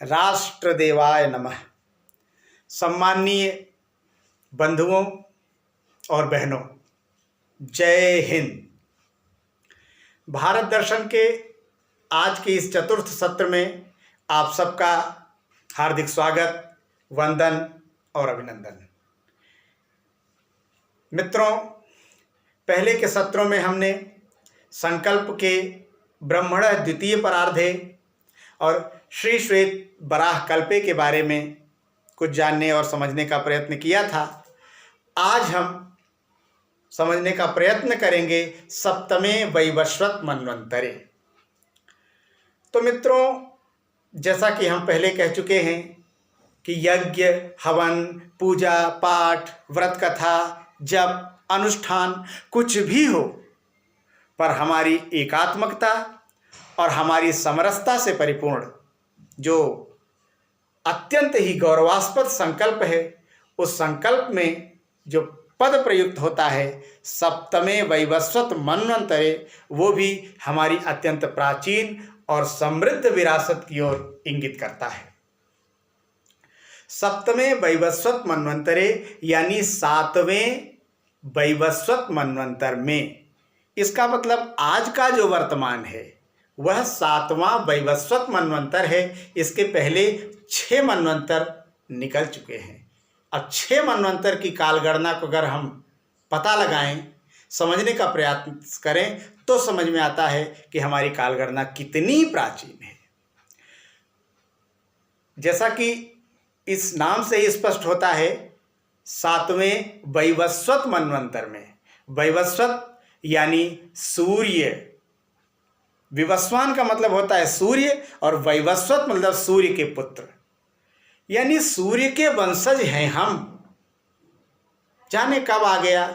राष्ट्रदेवाय नमः। सम्माननीय बंधुओं और बहनों, जय हिंद। भारत दर्शन के आज के इस चतुर्थ सत्र में आप सबका हार्दिक स्वागत, वंदन और अभिनंदन। मित्रों, पहले के सत्रों में हमने संकल्प के ब्रह्मण द्वितीय परार्धे और श्री श्वेत वराह कल्पे के बारे में कुछ जानने और समझने का प्रयत्न किया था। आज हम समझने का प्रयत्न करेंगे सप्तमे वैवस्वत मन्वंतरे। तो मित्रों, जैसा कि हम पहले कह चुके हैं कि यज्ञ, हवन, पूजा पाठ, व्रत कथा, जप, अनुष्ठान कुछ भी हो, पर हमारी एकात्मकता और हमारी समरसता से परिपूर्ण जो अत्यंत ही गौरवास्पद संकल्प है, उस संकल्प में जो पद प्रयुक्त होता है सप्तमे वैवस्वत मन्वंतरे, वो भी हमारी अत्यंत प्राचीन और समृद्ध विरासत की ओर इंगित करता है। सप्तमे वैवस्वत मन्वंतरे यानी सातवें वैवस्वत मन्वंतर में, इसका मतलब आज का जो वर्तमान है वह सातवां वैवस्वत मन्वंतर है। इसके पहले 6 मन्वंतर निकल चुके हैं। अब 6 मन्वंतर की कालगणना को अगर हम पता लगाएं, समझने का प्रयास करें, तो समझ में आता है कि हमारी कालगणना कितनी प्राचीन है। जैसा कि इस नाम से ही स्पष्ट होता है, सातवें वैवस्वत मन्वंतर में, वैवस्वत यानी सूर्य, विवस्वान का मतलब होता है सूर्य, और वैवस्वत मतलब सूर्य के पुत्र, यानी सूर्य के वंशज हैं हम। जाने कब आ गया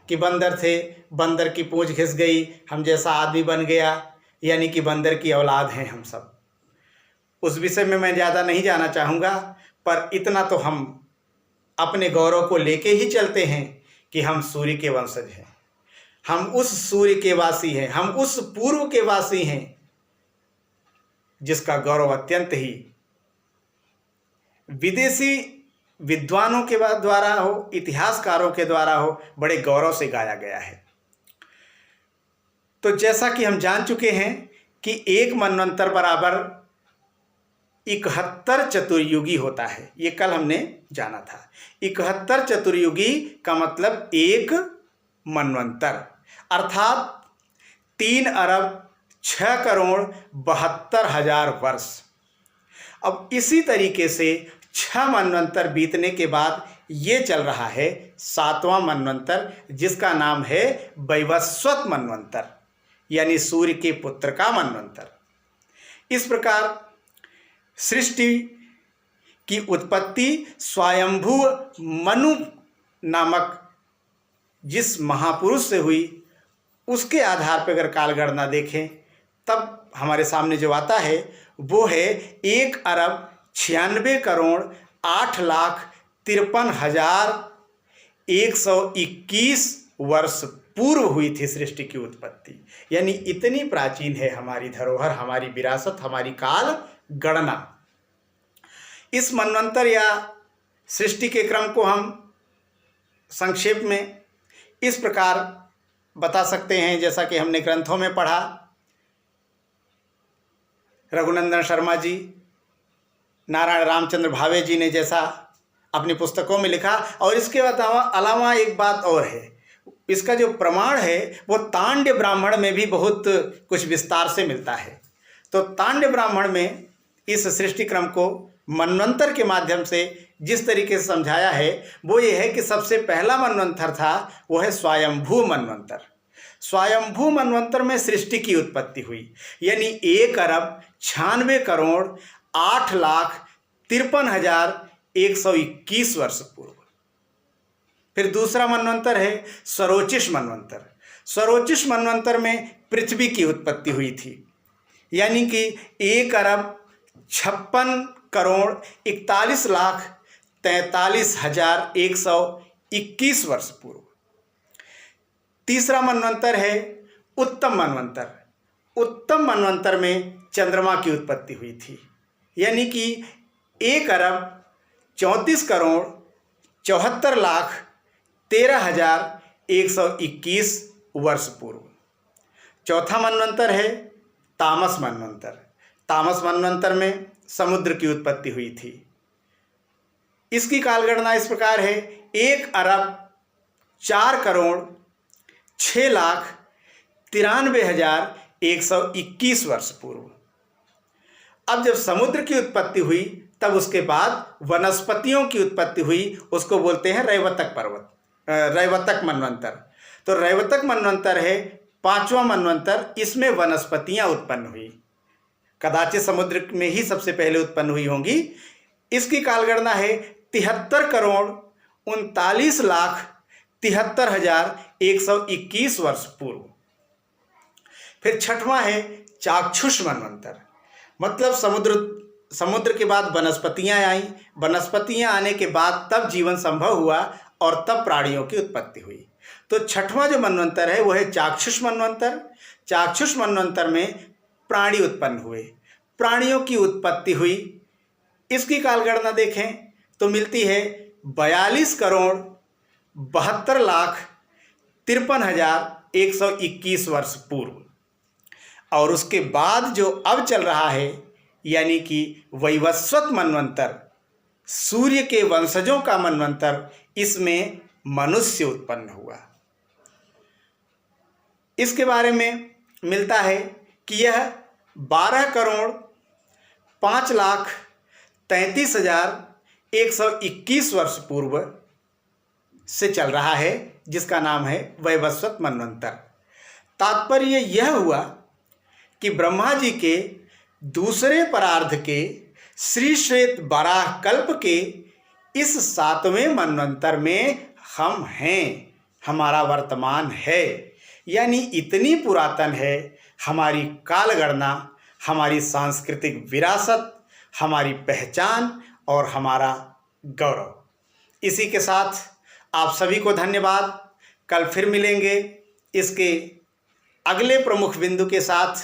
कि बंदर थे, बंदर की पूंछ घिस गई, हम जैसा आदमी बन गया, यानी कि बंदर की औलाद हैं हम सब। उस विषय में मैं ज़्यादा नहीं जाना चाहूँगा, पर इतना तो हम अपने गौरव को लेके ही चलते हैं कि हम सूर्य के वंशज हैं, हम उस सूर्य के वासी हैं, हम उस पूर्व के वासी हैं जिसका गौरव अत्यंत ही विदेशी विद्वानों के द्वारा हो, इतिहासकारों के द्वारा हो, बड़े गौरव से गाया गया है। तो जैसा कि हम जान चुके हैं कि एक मनवंतर बराबर 71 चतुर्युगी होता है। ये कल हमने जाना था। 71 चतुर्युगी का मतलब एक मनवंतर, अर्थात 3 अरब 6 करोड़ 72 हजार वर्ष। अब इसी तरीके से 6 मनवंतर बीतने के बाद ये चल रहा है 7वां मनवंतर, जिसका नाम है वैवस्वत मनवंतर, यानी सूर्य के पुत्र का मनवंतर। इस प्रकार सृष्टि की उत्पत्ति स्वयंभू मनु नामक जिस महापुरुष से हुई, उसके आधार पर अगर कालगणना देखें, तब हमारे सामने जो आता है वो है 1 अरब 96 करोड़ 8,53,121 वर्ष पूर्व हुई थी सृष्टि की उत्पत्ति। यानी इतनी प्राचीन है हमारी धरोहर, हमारी विरासत, हमारी काल गणना। इस मनवंतर या सृष्टि के क्रम को हम संक्षेप में इस प्रकार बता सकते हैं, जैसा कि हमने ग्रंथों में पढ़ा। रघुनंदन शर्मा जी, नारायण रामचंद्र भावे जी ने जैसा अपनी पुस्तकों में लिखा। और इसके अलावा एक बात और है, इसका जो प्रमाण है वो तांड्य ब्राह्मण में भी बहुत कुछ विस्तार से मिलता है। तो तांड्य ब्राह्मण में इस सृष्टि क्रम को मनवंतर के माध्यम से जिस तरीके से समझाया है वो ये है कि सबसे पहला मनवंतर था वो है स्वयंभू मनवंतर। स्वयंभू मनवंतर में सृष्टि की उत्पत्ति हुई, यानी 1 अरब 96 करोड़ 8,53,121 वर्ष पूर्व। फिर दूसरा मनवंतर है स्वरोचिष मनवंतर। स्वरोचिष मनवंतर में पृथ्वी की उत्पत्ति हुई थी, यानी कि 1 अरब 56 करोड़ 41,43,121 वर्ष पूर्व। तीसरा मनवंतर है उत्तम मनवंतर। उत्तम मनवंतर में चंद्रमा की उत्पत्ति हुई थी, यानी कि 1,34,74,13,121 वर्ष पूर्व। चौथा मनवंतर है तामस मनवंतर। तामस मनवंतर में समुद्र की उत्पत्ति हुई थी। इसकी कालगणना इस प्रकार है: 1,04,06,93,121 वर्ष पूर्व। अब जब समुद्र की उत्पत्ति हुई तब उसके बाद वनस्पतियों की उत्पत्ति हुई, उसको बोलते हैं रैवतक मनवंतर। तो रैवतक मनवंतर है 5वां मनवंतर, इसमें वनस्पतियां उत्पन्न हुई, कदाचित समुद्र में ही सबसे पहले उत्पन्न हुई होंगी। इसकी कालगणना है 73,39,73,121 वर्ष पूर्व। फिर छठवां है चाक्षुष मनवंतर, मतलब समुद्र के बाद वनस्पतियां आई, वनस्पतियां आने के बाद तब जीवन संभव हुआ और तब प्राणियों की उत्पत्ति हुई। तो छठवां जो मनवंतर है वह है चाक्षुष मनवंतर। चाक्षुष मनवंतर में प्राणी उत्पन्न हुए, प्राणियों की उत्पत्ति हुई। इसकी कालगणना देखें तो मिलती है 42,72,53,121 वर्ष पूर्व। और उसके बाद जो अब चल रहा है, यानी कि वैवस्वत मनवंतर, सूर्य के वंशजों का मनवंतर, इसमें मनुष्य उत्पन्न हुआ। इसके बारे में मिलता है कि यह 12,05,33,121 वर्ष पूर्व से चल रहा है, जिसका नाम है वैवस्वत मनवंतर। तात्पर्य यह हुआ कि ब्रह्मा जी के दूसरे परार्ध के श्री श्वेत वराह कल्प के इस 7वें मनवंतर में हम हैं, हमारा वर्तमान है। यानी इतनी पुरातन है हमारी कालगणना, हमारी सांस्कृतिक विरासत, हमारी पहचान और हमारा गौरव। इसी के साथ आप सभी को धन्यवाद। कल फिर मिलेंगे इसके अगले प्रमुख बिंदु के साथ,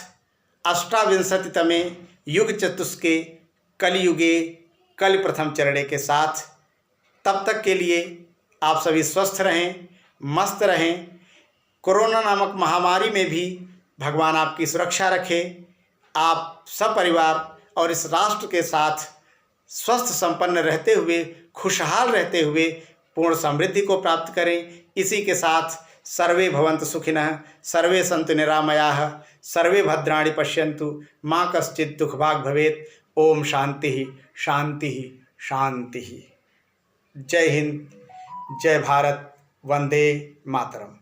अष्टाविंशतितमे युग चतुष्के कलयुगे कल प्रथम चरणे के साथ। तब तक के लिए आप सभी स्वस्थ रहें, मस्त रहें। कोरोना नामक महामारी में भी भगवान आपकी सुरक्षा रखे। आप सपरिवार और इस राष्ट्र के साथ स्वस्थ संपन्न रहते हुए, खुशहाल रहते हुए पूर्ण समृद्धि को प्राप्त करें। इसी के साथ सर्वे भवन्तु सुखिनः, सर्वे सन्तु निरामयाः, सर्वे भद्राणि पश्यन्तु, मा कश्चित् दुःखभाग् भवेत्। ओम शांति शांति शांति। जय हिंद, जय भारत, वंदे मातरम।